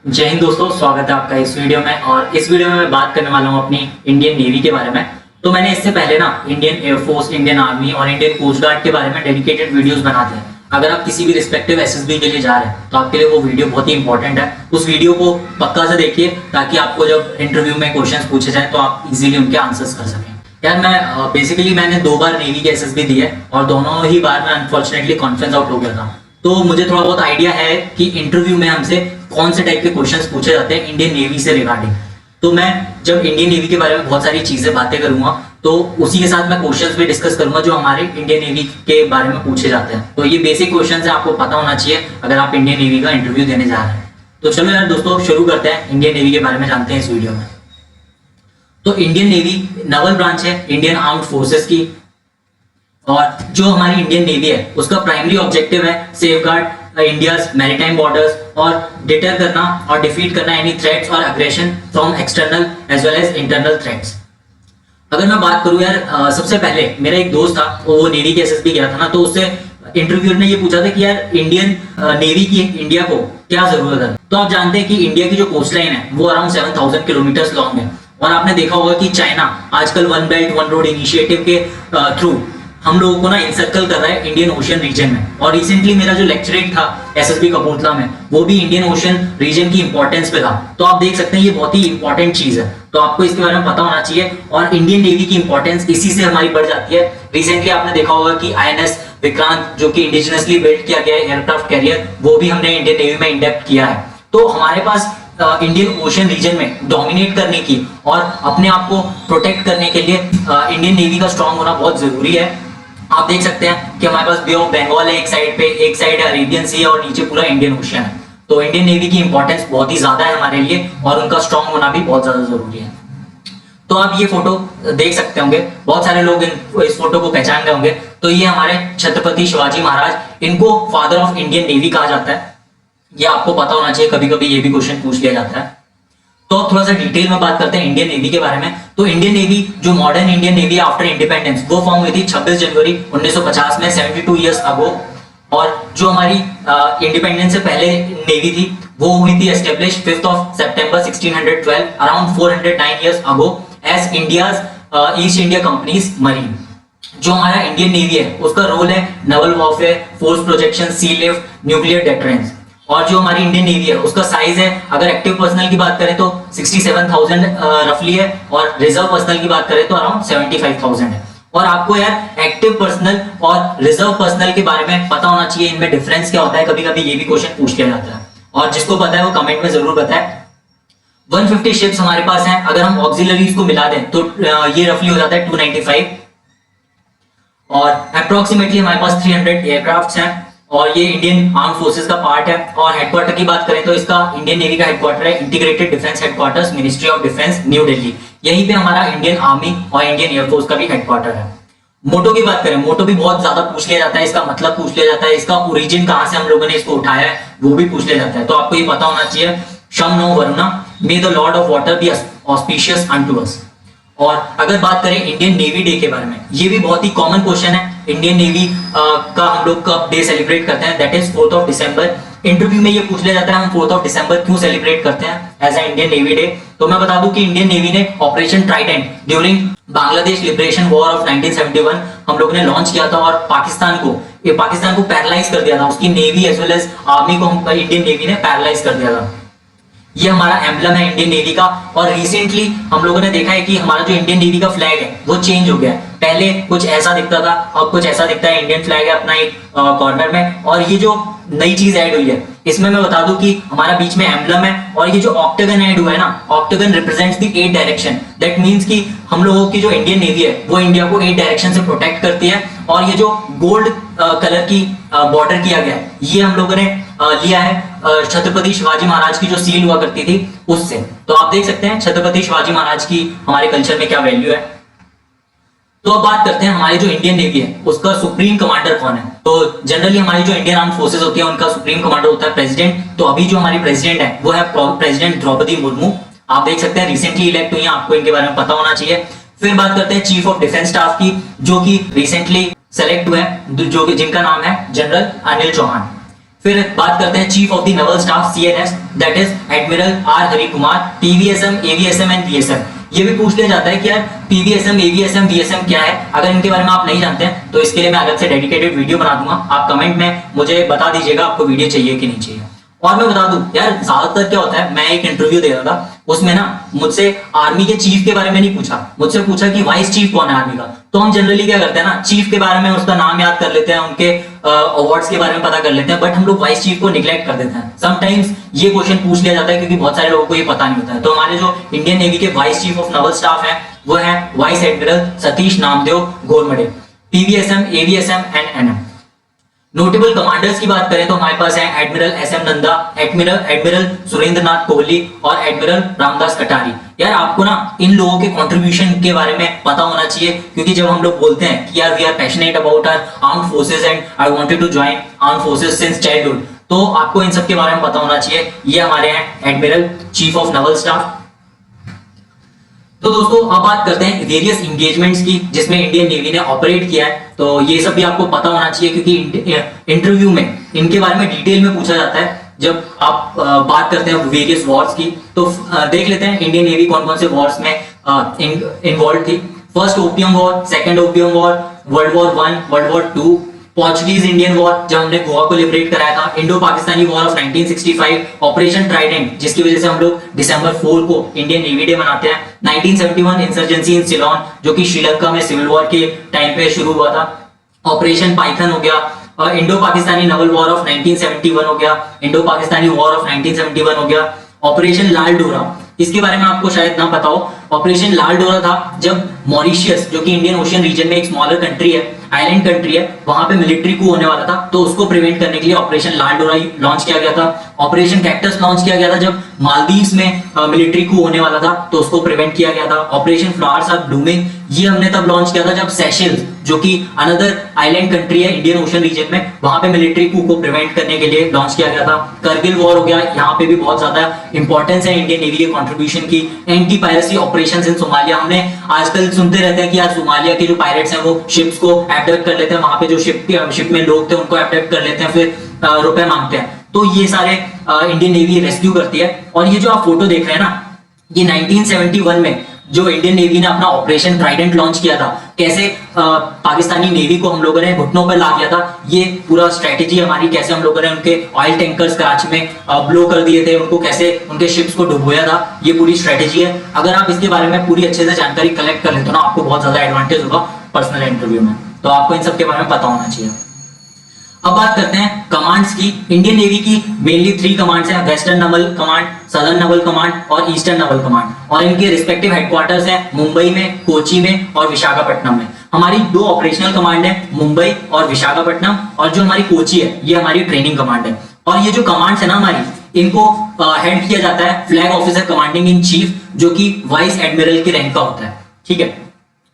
जय हिंद दोस्तों, स्वागत है आपका इस वीडियो में। और इस वीडियो में मैं बात करने वाला हूं अपनी इंडियन नेवी के बारे में। तो मैंने इससे पहले ना इंडियन एयरफोर्स, इंडियन आर्मी और इंडियन कोस्ट गार्ड के बारे में डेडिकेटेड वीडियोस बनाते हैं। अगर आप किसी भी रिस्पेक्टिव एसएसबी के लिए जा रहे हैं तो आपके लिए वो वीडियो बहुत ही इंपॉर्टेंट है। उस वीडियो को पक्का से देखिए ताकि आपको जब इंटरव्यू में क्वेश्चन पूछे जाए तो आप इजीली उनके आंसर्स कर सकें। यार मैंने 2 बार नेवी के एसएसबी दी है और दोनों ही बार मैं अनफॉर्चुनेटली कॉन्फ्रेंस आउट हो गया था। तो मुझे थोड़ा बहुत आइडिया है कि इंटरव्यू में हमसे कौन से टाइप के क्वेश्चंस पूछे जाते हैं इंडियन नेवी से रिगार्डिंग। तो मैं जब इंडियन नेवी के बारे में बहुत सारी चीजें बातें करूंगा तो उसी के साथ मैं क्वेश्चंस भी डिस्कस करूंगा जो हमारे इंडियन नेवी के बारे में पूछे जाते हैं। तो ये बेसिक क्वेश्चंस है, आपको पता होना चाहिए अगर आप इंडियन नेवी का इंटरव्यू देने जा रहे हैं। तो चलो यार दोस्तों, शुरू करते हैं, इंडियन नेवी के बारे में जानते हैं इस वीडियो में। तो इंडियन नेवी नवल ब्रांच है इंडियन आर्म्ड फोर्सेस की, और जो हमारी इंडियन नेवी है उसका प्राइमरी ऑब्जेक्टिव है सेफगार्ड इंडियाज मैरीटाइम बॉर्डर्स और डिटर करना और डिफीट करना एनी थ्रेट्स और aggression from external as well as internal threats. अगर मैं बात करूं यार, सबसे पहले मेरा एक दोस्त था, वो नेवी के एसएसबी गया था ना, तो उससे इंटरव्यूअर ने ये पूछा था कि यार इंडियन नेवी की इंडिया को क्या जरूरत है। तो आप जानते हैं कि इंडिया की जो कोस्ट लाइन है वो अराउंड 7000 किलोमीटर लॉन्ग है। और आपने देखा होगा कि चाइना आजकल one belt one road initiative के थ्रू हम लोगों को ना इंसर्कल कर रहा है इंडियन ओशन रीजन में। और रिसेंटली मेरा जो लेक्चरेट था एसएसबी कपूरथला में, वो भी इंडियन ओशन रीजन की इंपॉर्टेंस पे था। तो आप देख सकते हैं ये बहुत ही इंपॉर्टेंट चीज है, तो आपको इसके बारे में पता होना चाहिए। और इंडियन नेवी की इंपॉर्टेंस इसी से हमारी बढ़ जाती है। रिसेंटली आपने देखा होगा कि आईएनएस विक्रांत, जो कि इंडिजिनसली बिल्ड किया गया एयरक्राफ्ट कैरियर, वो भी हमने इंडियन नेवी में इंडेप्ट किया है। तो हमारे पास इंडियन ओशन रीजन में डोमिनेट करने की और अपने आप को प्रोटेक्ट करने के लिए इंडियन नेवी का स्ट्रांग होना बहुत जरूरी है। आप देख सकते हैं कि हमारे पास बे ऑफ बंगाल है एक साइड पे, एक साइड अरेबियन सी है और नीचे पूरा इंडियन ओशन है। तो इंडियन नेवी की इंपॉर्टेंस बहुत ही ज्यादा है हमारे लिए और उनका स्ट्रांग होना भी बहुत ज्यादा जरूरी है। तो आप ये फोटो देख सकते होंगे, बहुत सारे लोग इस फोटो को पहचान रहे होंगे। तो ये हमारे छत्रपति शिवाजी महाराज, इनको फादर ऑफ इंडियन नेवी कहा जाता है। ये आपको पता होना चाहिए, कभी कभी ये भी क्वेश्चन पूछ लिया जाता है। तो थोड़ा सा डिटेल में बात करते हैं इंडियन नेवी के बारे में। तो इंडियन नेवी, जो modern Indian navy after independence, वो फॉर्म हुई थी 26 जनवरी 1950 में, 72 इयर्स अगो। और जो हमारी इंडिपेंडेंस से पहले नेवी थी वो हुई थी एस्टेब्लिश 5 ऑफ सितंबर 1612, around 409 years ago, as India's East India company's marine. जो हमारा इंडियन नेवी है उसका रोल है naval warfare, force projection, sea lift, nuclear deterrence. और जो हमारी इंडियन नेवी है उसका साइज है, अगर एक्टिव पर्सनल की बात करें तो 67,000 रफली है, और रिजर्व पर्सनल की बात करें तो अराउंड 75,000 है। और आपको यार एक्टिव पर्सनल और रिजर्व पर्सनल के बारे में पता होना चाहिए, इनमें डिफरेंस क्या होता है। कभी कभी ये भी क्वेश्चन पूछ लिया जाता है, और जिसको पता है वो कमेंट में जरूर बताए। 150 शिप्स हमारे पास हैं, अगर हम ऑक्सिलरीज को मिला दें तो ये रफली हो जाता है 295। और अप्रोक्सीमेटली हमारे पास 300 एयरक्राफ्ट हैं, और ये इंडियन आर्म फोर्सेस का पार्ट है। और हेडक्वार्टर की बात करें तो इसका इंडियन नेवी का हेडक्वार्टर है integrated defence headquarters, ministry of defence, new Delhi. यहीं पे हमारा इंडियन आर्मी और इंडियन एयरफोर्स का भी हेडक्वार्टर है। मोटो की बात करें, मोटो भी बहुत ज्यादा पूछ लिया जाता है, इसका मतलब पूछ लिया जाता है, इसका ओरिजिन कहां से हम लोगों ने इसको उठाया है वो भी पूछ लिया जाता है। तो आपको ये पता होना चाहिए, शम नो Varuna, may the lord of water be auspicious unto us. और अगर बात करें इंडियन नेवी डे के बारे में, ये भी बहुत ही कॉमन क्वेश्चन है। इंडियन नेवी का हम लोग कब डे सेलिब्रेट करते हैं, that is 4th of December. Interview में ये पूछ लिया जाता है हम 4th ऑफ दिसंबर क्यों सेलिब्रेट करते हैं as a Indian navy day. तो मैं बता दूं कि इंडियन नेवी ने operation Trident during Bangladesh liberation war of 1971 हम लोगों ने लॉन्च किया था, और पाकिस्तान को पैरालाइज कर दिया था। उसकी navy as well as army को इंडियन नेवी ने पैरालाइज कर दिया था। ये हमारा एम्बलम है इंडियन नेवी का। और रिसेंटली हम लोगों ने देखा है कि हमारा जो इंडियन नेवी का फ्लैग है वो चेंज हो गया है। पहले कुछ ऐसा दिखता था, अब कुछ ऐसा दिखता है। इंडियन फ्लैग है अपना एक कॉर्नर में, और ये जो नई चीज ऐड हुई है इसमें मैं बता दूं कि हमारा बीच में एम्बलम है, और ये जो ऑक्टेगन ऐड हुआ है ना, ऑक्टेगन represents the 8 direction. That means कि हम लोगों की जो इंडियन नेवी है वो इंडिया को 8 डायरेक्शन से प्रोटेक्ट करती है। और ये जो गोल्ड कलर की बॉर्डर किया गया है, ये हम लोगों ने लिया है छत्रपति शिवाजी महाराज की जो सील हुआ करती थी उससे। तो आप देख सकते हैं छत्रपति शिवाजी महाराज की हमारे कल्चर में क्या वैल्यू है। तो अब बात करते हैं हमारी जो इंडियन नेवी है उसका सुप्रीम कमांडर कौन है। तो जनरली हमारी जो इंडियन आर्म फोर्सेस होती है उनका सुप्रीम कमांडर होता है प्रेसिडेंट। तो अभी जो हमारी प्रेसिडेंट है वो है प्रेसिडेंट द्रौपदी मुर्मू। आप देख सकते हैं रिसेंटली इलेक्ट हुई हैं, आपको इनके बारे में पता होना चाहिए। फिर बात करते हैं चीफ ऑफ डिफेंस स्टाफ की, जो कि रिसेंटली सेलेक्ट हुए हैं, जो जिनका नाम है जनरल अनिल चौहान। फिर बात करते हैं chief of the Naval staff CNS, that is admiral R Hari Kumar, PVSM, AVSM and VSM. ये भी पूछ लिया जाता है कि यार पीवीएसएम, एवीएसएम, वीएसएम क्या है। अगर इनके बारे में आप नहीं जानते हैं तो इसके लिए मैं अलग से डेडिकेटेड वीडियो बना दूंगा, आप कमेंट में मुझे बता दीजिएगा आपको वीडियो चाहिए कि नहीं चाहिए। और मैं बता दूं यार, ज्यादातर क्या होता है, मैं एक इंटरव्यू दे रहा था, उसमें ना मुझसे आर्मी के चीफ के बारे में नहीं पूछा, मुझसे पूछा कि वाइस चीफ कौन है आर्मी का। तो हम जनरली क्या करते हैं ना, चीफ के बारे में उसका नाम याद कर लेते हैं, उनके अवार्ड्स के बारे में पता कर लेते हैं, बट हम लोग वाइस चीफ को निग्लेक्ट कर देते हैं। समटाइम्स ये क्वेश्चन पूछ लिया जाता है क्योंकि बहुत सारे लोगों को ये पता नहीं होता है। तो हमारे जो इंडियन नेवी के vice chief of naval staff है वो है vice admiral Satish Namdev Ghormade, PVSM, AVSM and NM. Notable commanders की बात करें तो हमारे पास है admiral SM Nanda, admiral Surendra Nath Kohli और एडमिरल रामदास कटारी। यार आपको ना इन लोगों के कंट्रीब्यूशन के बारे में पता होना चाहिए, क्योंकि जब हम लोग बोलते हैं कि यार we are passionate about our armed forces and I wanted to join armed forces since childhood, तो आपको इन सब के बारे में पता होना चाहिए। ये हमारे हैं admiral chief of naval staff. तो दोस्तों अब बात करते हैं वेरियस एंगेजमेंट्स की जिसमें इंडियन नेवी ने ऑपरेट किया है। तो ये सब भी आपको पता होना चाहिए क्योंकि इंटरव्यू में इनके बारे में डिटेल में पूछा जाता है। जब आप बात करते हैं वेरियस वॉर्स की तो देख लेते हैं इंडियन नेवी कौन कौन से वॉर्स में इन्वॉल्व थी। First opium war, second opium war, world war 1, world war 2, Portuguese Indian war जब हमने गोवा को लिबरेट कराया था, Indo Pakistani war of 1965, operation Trident जिसकी वजह से हम लोग दिसंबर 4 को इंडियन नेवी डे मनाते हैं, 1971 इंसर्जेंसी इन सिलोन जो कि श्रीलंका में सिविल वॉर के टाइम पे शुरू हुआ था, ऑपरेशन पाइथन हो गया, Indo Pakistani Naval war of 1971 हो गया, इंडो पाकिस्तानी वॉर ऑफ 1971 हो गया, ऑपरेशन लाल डोरा, इसके बारे में आपको शायद ना पता हो। ऑपरेशन लाल डोरा था जब मॉरिशियस जो कि इंडियन ओशियन रीजन में एक स्मॉलर कंट्री है, आइलैंड कंट्री है, वहां पे मिलिट्री कू होने वाला था, तो उसको प्रिवेंट करने के लिए ऑपरेशन लाल डोरा लॉन्च किया गया था। ऑपरेशन कैक्टस लॉन्च किया गया था जब मालदीव्स में मिलिट्री कू होने वाला था, तो उसको प्रिवेंट किया गया था। ऑपरेशन फ्लावर्स आर ब्लूमिंग ये हमने तब लॉन्च किया था जब सेशेल्स जो कि अनदर आइलैंड कंट्री है इंडियन ओशन रीजन में, वहां पे मिलिट्री कू को प्रिवेंट करने के लिए लॉन्च किया गया था। करगिल वॉर हो गया, यहाँ पे भी बहुत ज्यादा इंपॉर्टेंस है इंडियन नेवी के कंट्रीब्यूशन की। Anti piracy operations in Somalia, हमने आजकल सुनते रहते हैं कि यार सोमालिया के जो पायरेट्स हैं वो शिप्स को एब्डक्ट कर लेते हैं, वहां पे जो शिप में लोग थे उनको एब्डक्ट कर लेते हैं, फिर रुपए मांगते हैं। तो ये सारे इंडियन नेवी रेस्क्यू करती है। और ये जो आप फोटो देख रहे हैं ना, ये 1971 में जो इंडियन नेवी ने अपना ऑपरेशन ट्राइडेंट लॉन्च किया था, कैसे पाकिस्तानी नेवी को हम लोगों ने घुटनों पर ला दिया था, ये पूरा स्ट्रेटेजी हमारी, कैसे हम लोगों ने उनके ऑयल टैंकर्स कराची में ब्लो कर दिए थे, उनको कैसे उनके शिप्स को डुबोया था, ये पूरी स्ट्रेटेजी है। अगर आप इसके बारे में पूरी अच्छे से जानकारी कलेक्ट कर लेते हो ना, आपको बहुत ज्यादा एडवांटेज होगा पर्सनल इंटरव्यू में। तो आपको इन सब के बारे में पता होना चाहिए। अब बात करते हैं कमांड्स की। इंडियन नेवी की मेनली 3 कमांड्स हैं, western Naval command, southern Naval command और ईस्टर्न नवल कमांड, और इनके रिस्पेक्टिव हेडक्वार्टर्स हैं मुंबई में, कोची में और विशाखापट्टनम में। हमारी 2 ऑपरेशनल कमांड है, मुंबई और विशाखापट्टनम, और जो हमारी कोची है ये हमारी ट्रेनिंग कमांड है। और ये जो कमांड्स है ना हमारी, इनको हेड किया जाता है flag officer commanding in chief जो कि वाइस एडमिरल के रैंक का होता है। ठीक है,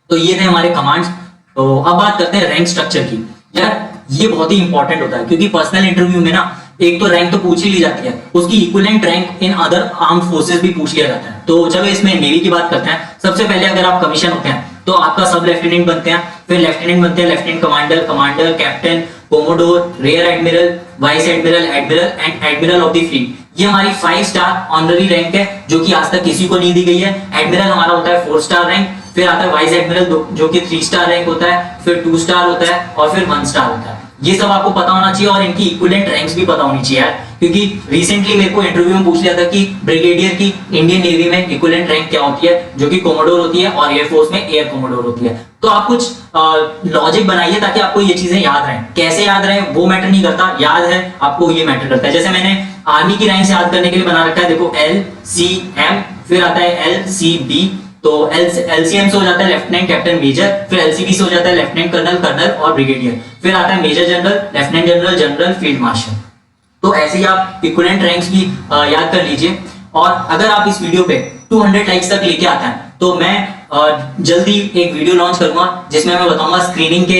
तो ये थे हमारे कमांड्स। तो अब बात करते हैं रैंक स्ट्रक्चर की। यार ये बहुत ही इंपॉर्टेंट होता है क्योंकि पर्सनल इंटरव्यू में ना एक तो रैंक तो पूछ ही ली जाती है, उसकी equivalent rank in other armed forces भी पूछ लिया जाता है। तो चलो इसमें नेवी की बात करते हैं। सबसे पहले अगर आप कमीशन होते हैं तो आपका सब लेफ्टिनेंट बनते हैं, फिर लेफ्टिनेंट बनते हैं lieutenant commander, commander, captain, commodore, rear admiral, vice admiral, admiral and admiral of the fleet. ये हमारी 5 स्टार ऑनररी रैंक है जो कि आज तक किसी को नहीं दी गई है। एडमिरल हमारा होता है 4 स्टार रैंक, फिर आता है वाइस एडमिरल जो कि 3 स्टार रैंक होता है, फिर 2 स्टार होता है और फिर 1 स्टार होता है। ये सब आपको पता होना चाहिए और इनकी इक्विवेलेंट रैंक्स भी पता होनी चाहिए यार, क्योंकि रिसेंटली मेरे को इंटरव्यू में पूछ लिया था कि ब्रिगेडियर की इंडियन नेवी में इक्विवेलेंट रैंक क्या होती है, जो कि कोमोडोर होती है, और एयरफोर्स में एयर कोमोडोर होती है। तो आप कुछ लॉजिक बनाइए ताकि आपको ये चीजें याद रहें। कैसे याद रहें वो मैटर नहीं करता, याद है आपको ये मैटर करता है। जैसे मैंने आर्मी की रैंक याद करने के लिए बना रखा है, देखो LCM, फिर आता है LCB, तो LCM से हो जाता है लेफ्टिनेंट कैप्टन मेजर, फिर LCB से हो जाता है लेफ्टिनेंट कर्नल, कर्नल और ब्रिगेडियर, फिर आता है major general, lieutenant general, general, field marshal. तो ऐसे ही आप इक्विवेलेंट रैंक्स भी याद कर लीजिए। और अगर आप इस वीडियो पे 200 लाइक्स तक लेके आते हैं तो मैं जल्दी एक वीडियो लॉन्च करूंगा जिसमें मैं बताऊंगा स्क्रीनिंग के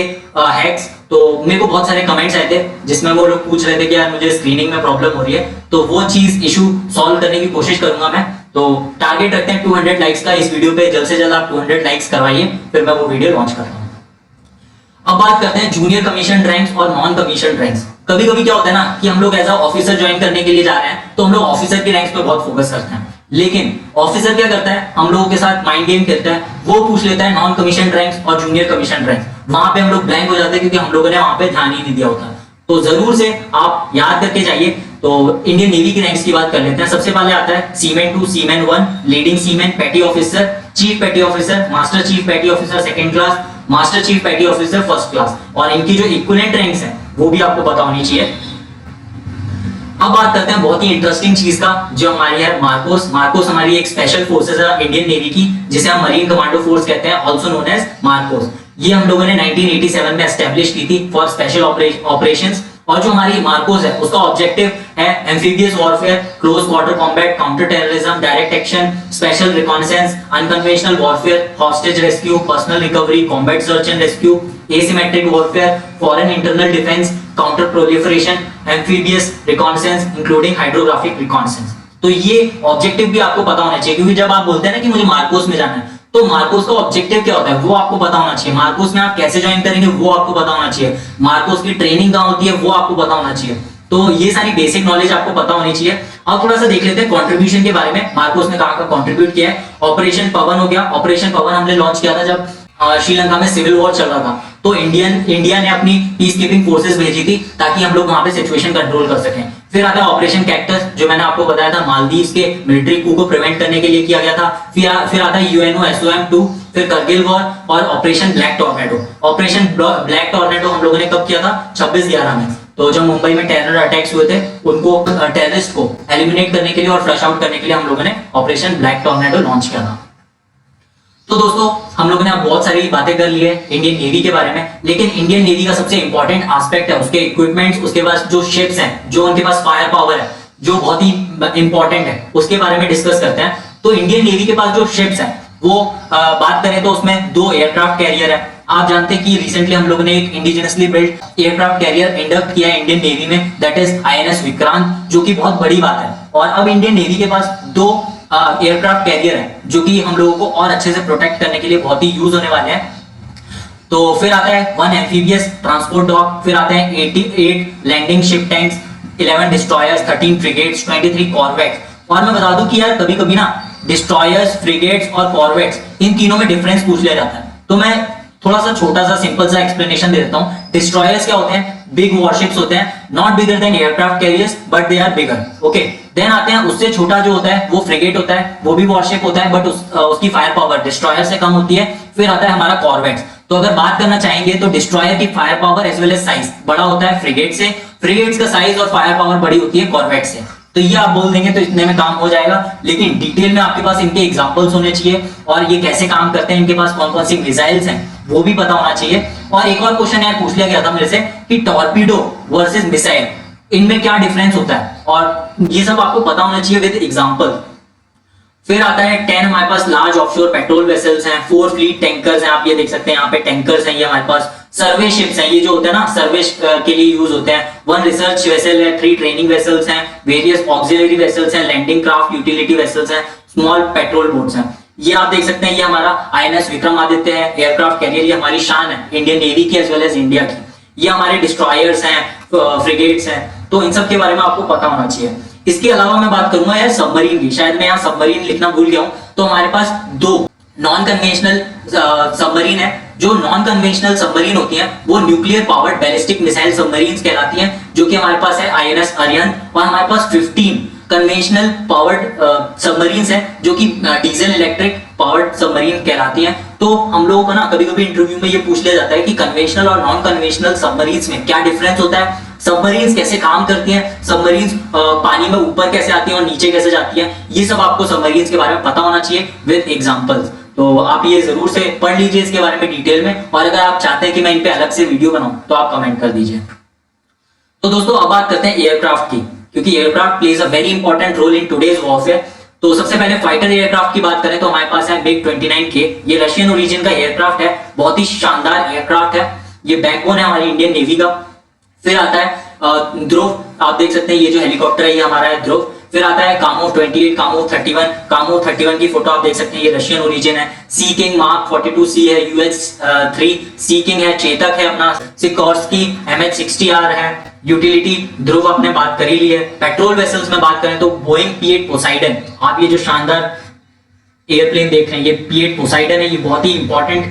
हैक्स। तो मेरे को बहुत सारे कमेंट्स आए थे जिसमें वो लोग पूछ रहे थे कि यार मुझे स्क्रीनिंग में प्रॉब्लम हो रही है, तो वो चीज इशू सॉल्व करने की कोशिश करूंगा मैं। तो टारगेट रखते हैं 200 लाइक्स का इस वीडियो पे, जल्द से जल्द आप 200 लाइक्स करवाइए, फिर मैं वो वीडियो लॉन्च करता हूँ। अब बात करते हैं जूनियर कमीशन रैंक्स और नॉन कमीशन रैंक्स। कभी कभी क्या होता है ना कि हम लोग एज अ ऑफिसर ज्वाइन करने के लिए जा रहे हैं, तो हम लोग ऑफिसर के रैंक्स पे बहुत फोकस करते हैं, लेकिन ऑफिसर क्या करता है, हम लोगों के साथ माइंड गेम खेलता है, वो पूछ लेता है नॉन कमीशन रैंक्स और जूनियर कमीशन रैंक्स। वहां पे हम लोग ब्लैंक हो जाते हैं क्योंकि हम लोगों ने वहां पे ध्यान ही नहीं दिया होता। तो जरूर से आप याद करके जाइए। तो इंडियन नेवी की रैंक्स की बात कर लेते हैं। सबसे पहले आता है सीमेन 2, सीमेन 1, लीडिंग सीमेन, पेटी ऑफिसर, चीफ पेटी ऑफिसर, मास्टर चीफ पेटी officer second class, master chief पेटी ऑफिसर फर्स्ट क्लास, और इनकी जो इक्विवेलेंट रैंक्स हैं वो भी आपको पता होनी चाहिए। अब बात करते हैं बहुत ही इंटरेस्टिंग चीज का, जो हमारी है मार्कोस। मार्कोस हमारी एक स्पेशल फोर्सेस है इंडियन नेवी की, जिसे हम मरीन कमांडो फोर्स कहते हैं, आल्सो नोन एज मार्कोस। ये हम लोगों ने 1987 में एस्टेब्लिश की थी फॉर स्पेशल ऑपरेशंस। और जो हमारी मार्कोस है उसका ऑब्जेक्टिव है amphibious warfare, close quarter combat, counter terrorism, direct action, special reconnaissance, unconventional warfare, hostage rescue, personal recovery, combat search and rescue, asymmetric warfare, foreign internal defence, counter proliferation, amphibious reconnaissance including hydrographic reconnaissance. तो ये objective भी आपको पता होना चाहिए, क्योंकि जब आप बोलते हैं ना कि मुझे मार्कोस में जाना है, तो मार्कोस का ऑब्जेक्टिव क्या होता है वो आपको पता होना चाहिए। मार्कोस में आप कैसे ज्वाइन करेंगे वो आपको पता होना चाहिए। मार्कोस की ट्रेनिंग कहां होती है वो आपको पता होना चाहिए। तो ये सारी बेसिक नॉलेज आपको पता होनी चाहिए। अब थोड़ा सा देख लेते हैं कंट्रीब्यूशन के बारे में, मार्कोस ने कहां का कंट्रीब्यूट किया है। ऑपरेशन पवन हो गया। ऑपरेशन पवन हमने लॉन्च किया था जब श्रीलंका में सिविल वॉर चल रहा था, तो इंडिया ने अपनी पीस कीपिंग फोर्सेस भेजी थी ताकि हम लोग वहां पे सिचुएशन कंट्रोल कर सकें। फिर आता है ऑपरेशन कैक्टस, जो मैंने आपको बताया था मालदीव्स के मिलिट्री कू को प्रिवेंट करने के लिए किया गया था। फिर आता है यूएनओ एसओएम 2, फिर करगिल वॉर और operation black tornado. Operation black tornado हम लोगों ने कब किया था? 26/11 में। तो जब मुंबई में टेरर अटैक्स हुए थे, उनको टेररिस्ट को एलिमिनेट करने के लिए और फ्लश आउट करने के लिए हम लोगों ने ऑपरेशन ब्लैक टॉर्नेडो लॉन्च किया था। तो दोस्तों हम लोगों ने अब बहुत सारी बातें कर ली है इंडियन नेवी के बारे में, लेकिन इंडियन नेवी का सबसे इंपॉर्टेंट एस्पेक्ट है उसके इक्विपमेंट्स, उसके पास जो शिप्स हैं, जो उनके पास फायर पावर है, जो बहुत ही इंपॉर्टेंट है, उसके बारे में डिस्कस करते हैं। तो इंडियन नेवी के पास जो शिप्स हैं वो बात करें तो उसमें 2 एयरक्राफ्ट कैरियर है। आप जानते हैं कि रिसेंटली हम लोगों ने एक indigenously build aircraft carrier induct किया है इंडियन नेवी में, दैट इज आईएनएस विक्रांत, जो कि बहुत बड़ी बात है। और अब इंडियन नेवी के पास 2 एयरक्राफ्ट कैरियर है जो कि हम लोगों को और अच्छे से प्रोटेक्ट करने के लिए बहुत ही यूज होने वाले हैं। तो फिर आता है 1 एम्फीबियस ट्रांसपोर्ट डॉक, फिर आते हैं 88 landing ship tanks, 11 destroyers, 13 frigates, 23 corvettes. और मैं बता दूं कि यार कभी कभी ना डिस्ट्रॉयर्स, फ्रिगेट्स और कॉर्वेट्स, इन तीनों में डिफरेंस पूछ लिया जाता है। तो मैं थोड़ा सा छोटा सा सिंपल सा एक्सप्लेनेशन दे देता हूं। डिस्ट्रॉयर्स क्या होते हैं? बिग वॉरशिप्स होते हैं, not bigger than aircraft carriers but they are bigger, okay. Then आते हैं उससे छोटा जो होता है वो फ्रिगेट होता है, वो भी वॉरशिप होता है बट उसकी फायर पावर डिस्ट्रॉयर से कम होती है। फिर आता है हमारा कॉर्वेट्स। तो अगर बात करना चाहेंगे तो डिस्ट्रॉयर की fire power as well as size बड़ा होता है फ्रिगेट से, फ्रिगेट्स का साइज और फायर पावर बड़ी होती है कॉर्वेट से। तो ये आप बोल देंगे तो इतने में काम हो जाएगा, लेकिन डिटेल में आपके पास इनके एग्जांपल्स होने चाहिए और ये कैसे काम करते हैं, इनके पास कौन कौन सी मिसाइल्स हैं वो भी पता होना चाहिए। और एक और क्वेश्चन यार पूछ लिया गया था मेरे से कि टॉर्पीडो वर्सेस मिसाइल, इनमें क्या डिफरेंस होता है, और ये सब आपको पता होना चाहिए विद एग्जांपल। फिर आता है 10 हमारे पास लार्ज ऑफशोर पेट्रोल वेसल्स हैं, 4 फ्लीट टैंकर्स हैं, आप ये देख सकते हैं यहाँ पे टैंकर्स हैं, ये हमारे पास सर्वे शिप्स हैं, ये जो होते हैं ना सर्वे के लिए यूज होते हैं। 1 रिसर्च वेसल है, 3 ट्रेनिंग वेसल्स हैं, वेरियस ऑक्सिलरी वेसल्स हैं, लैंडिंग क्राफ्ट, यूटिलिटी वेसल्स हैं, स्मॉल पेट्रोल बोट्स हैं। ये आप देख सकते हैं, ये हमारा आईएनएस विक्रमादित्य है एयरक्राफ्ट कैरियर, ये हमारी शान है इंडियन नेवी की एज वेल एज इंडिया की। ये हमारे डिस्ट्रॉयर्स हैं, फ्रिगेट्स हैं, तो इन सब के बारे में आपको पता होना चाहिए। इसके अलावा मैं बात करूंगा यार सबमरीन की, शायद मैं यहाँ सबमरीन लिखना भूल गया हूं। तो हमारे पास 2 नॉन कन्वेंशनल सबमरीन है। जो नॉन कन्वेंशनल सबमरीन होती हैं वो nuclear powered ballistic missile submarines कहलाती हैं, जो कि हमारे पास है आईएनएस अरिहंत। और हमारे पास 15 कन्वेंशनल पावर्ड सबमरीन्स हैं जो कि डीजल इलेक्ट्रिक पावर्ड सबमरीन कहलाती हैं। तो हम लोगों को ना कभी कभी इंटरव्यू में ये पूछ लिया जाता है कि कन्वेंशनल और नॉन कन्वेंशनल सबमरीन्स में क्या डिफरेंस होता है, सबमरीन्स कैसे काम करती हैं, सबमरीन्स पानी में ऊपर कैसे आती हैं और नीचे कैसे जाती हैं, ये सब आपको सबमरीन्स के बारे में पता होना चाहिए विद एग्जांपल्स। तो आप ये जरूर से पढ़ लीजिए इसके बारे में डिटेल में, और अगर आप चाहते हैं कि मैं इन पे अलग से वीडियो बनाऊं तो आप कमेंट कर दीजिए। तो दोस्तों अब बात करते हैं एयरक्राफ्ट की, क्योंकि aircraft plays a very important role in today's warfare. तो सबसे पहले फाइटर एयरक्राफ्ट की बात करें तो हमारे पास है मिग 29K, ये रशियन ओरिजिन का एयरक्राफ्ट है, बहुत ही शानदार एयरक्राफ्ट है, ये बैकबोन है हमारी इंडियन नेवी का। फिर आता है ध्रुव, आप देख सकते हैं ये जो हेलीकॉप्टर है ये हमारा है ध्रुव। फिर आता है कामोव 28, कामोव 31, कामोव 31 की फोटो आप देख सकते हैं, ये रशियन ओरिजिन है। सी किंग मार्क 42C है, US 3 सी किंग है, चेतक है अपना, सिकोर्स्की MH-60R है, यूटिलिटी ध्रुव आपने बात कर ही ली है। पेट्रोल वेसल्स में बात करें तो बोइंग P8 पोसाइडन, आप ये जो शानदार एयरप्लेन देख रहे हैं ये P8 पोसाइडन है, ये बहुत ही इंपॉर्टेंट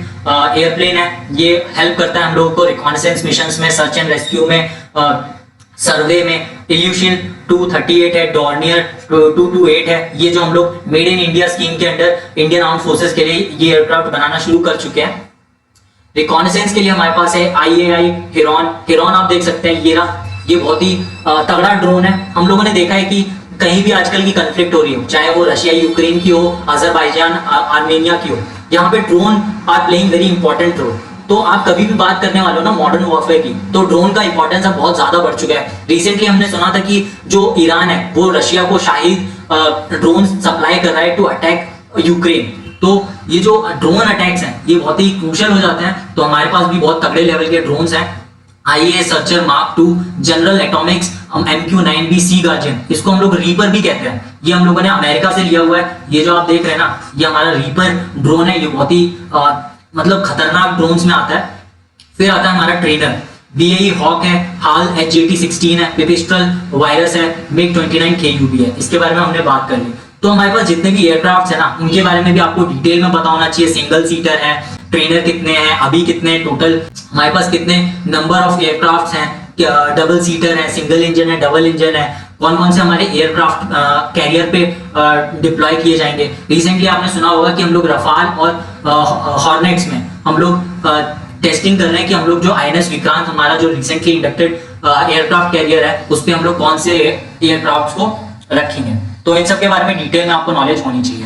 एयरप्लेन है। ये हेल्प करता है हम लोगों को रिकॉनेसेंस मिशंस में, सर्च एंड रेस्क्यू में, सर्वे में। इल्यूशन 238 है, डॉर्नियर 228 है, ये जो हम लोग मेड इन इंडिया स्कीम के अंडर इंडियन आर्म फोर्सेस के लिए ये एयरक्राफ्ट बनाना शुरू कर चुके हैं। रिकॉनेसेंस के लिए हमारे पास है IAI हिरॉन आप देख सकते हैं, ये बहुत ही तगड़ा ड्रोन है। हम लोगों ने देखा है कि कहीं भी आजकल की कन्फ्लिक्ट हो रही हो, चाहे वो रशिया यूक्रेन की हो, अजरबैजान आर्मेनिया की हो, यहाँ पे drone are playing very important role. तो आप कभी भी बात करने वाले हो ना मॉडर्न वॉरफेयर की, तो ड्रोन का इंपॉर्टेंस अब बहुत ज्यादा बढ़ चुका है। रिसेंटली हमने सुना था कि जो ईरान है वो रशिया को शाहिद ड्रोन सप्लाई कर रहा है टू अटैक यूक्रेन। तो ये जो ड्रोन अटैक्स हैं ये बहुत ही क्रूशियल हो जाते हैं। तो हमारे पास भी बहुत तगड़े लेवल के ड्रोन्स हैं, IAS searcher Mark 2, general Atomics MQ-9B सी गार्जियन, इसको हम लोग रीपर भी कहते हैं। ये हम लोगों ने अमेरिका से लिया हुआ है। ये जो आप देख रहे हैं ना, ये हमारा रीपर ड्रोन है। ये बहुत ही मतलब खतरनाक ड्रोन्स में आता है। फिर आता है हमारा ट्रेनर BAE हॉक है, हाल HJT-16 है, पिपिस्ट्रल वायरस है, MiG-29 KUB है। इसके बारे में हमने बात कर ली। तो हमारे पास जितने भी एयरक्राफ्ट है ना, उनके बारे में भी आपको डिटेल में पता होना चाहिए। सिंगल सीटर है, ट्रेनर कितने हैं, अभी कितने टोटल हमारे पास कितने नंबर ऑफ एयरक्राफ्ट हैं, डबल सीटर है, सिंगल इंजन है, डबल इंजन है, कौन कौन से हमारे एयरक्राफ्ट कैरियर पे डिप्लॉय किए जाएंगे। रिसेंटली आपने सुना होगा कि हम लोग रफाल और हॉर्नेट्स में हम लोग टेस्टिंग कर रहे हैं कि हम लोग जो INS विक्रांत हमारा जो रिसेंटली इंडक्टेड एयरक्राफ्ट कैरियर है उस पर हम लोग कौन से एयरक्राफ्ट को रखेंगे। तो इन सब के बारे में डिटेल में आपको नॉलेज होनी चाहिए।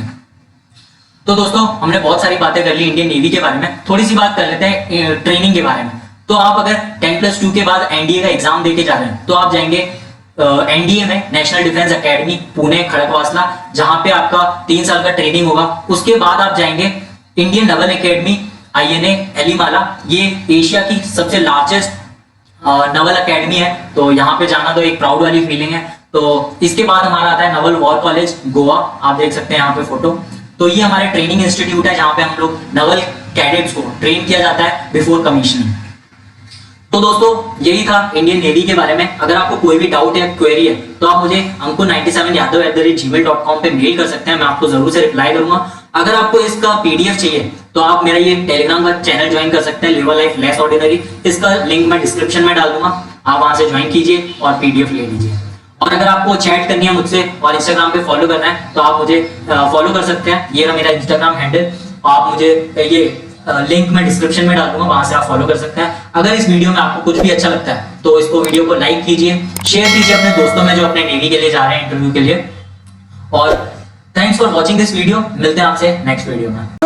तो दोस्तों हमने बहुत सारी बातें कर ली इंडियन नेवी के बारे में, थोड़ी सी बात कर लेते हैं ट्रेनिंग के बारे में। तो आप अगर 10+2 के बाद NDA का एग्जाम देके जा रहे हैं तो आप जाएंगे NDA में, national defence academy Pune Khadakwasla, जहां पे आपका 3 साल का ट्रेनिंग होगा। उसके बाद आप जाएंगे इंडियन नवल एकेडमी INA एलीमाला, ये एशिया की सबसे लार्जेस्ट नवल एकेडमी है। तो यहाँ पे जाना तो एक प्राउड वाली फीलिंग है। तो इसके बाद हमारा आता है नवल वॉर कॉलेज गोवा, आप देख सकते हैं यहाँ पे फोटो। तो ये हमारे ट्रेनिंग इंस्टीट्यूट है जहाँ पे हम लोग नवल कैडेट्स को ट्रेन किया जाता है बिफोर कमीशनिंग। तो दोस्तों यही था इंडियन नेवी के बारे में। अगर आपको कोई भी डाउट या क्वेरी है तो आप मुझे ankur97yadav@gmail.com पे मेल कर सकते हैं, मैं आपको जरूर से रिप्लाई करूंगा। अगर आपको इसका PDF चाहिए तो आप मेरा ये टेलीग्राम का चैनल ज्वाइन कर सकते हैं, live a life less ordinary. इसका लिंक मैं डिस्क्रिप्शन में डाल दूंगा, आप वहां से ज्वाइन कीजिए और PDF ले लीजिए। और अगर आपको चैट करनी है मुझसे और इंस्टाग्राम पे फॉलो करना है तो आप मुझे फॉलो कर सकते हैं। ये रहा मेरा इंस्टाग्राम हैंडल, आप मुझे ये लिंक मैं डिस्क्रिप्शन में डाल दूंगा, वहां से आप फॉलो कर सकते हैं। अगर इस वीडियो में आपको कुछ भी अच्छा लगता है तो इसको वीडियो को लाइक कीजिए, शेयर कीजिए अपने दोस्तों में जो अपने नेवी के लिए जा रहे हैं इंटरव्यू के लिए। और thanks for watching this video, मिलते हैं आपसे नेक्स्ट वीडियो में।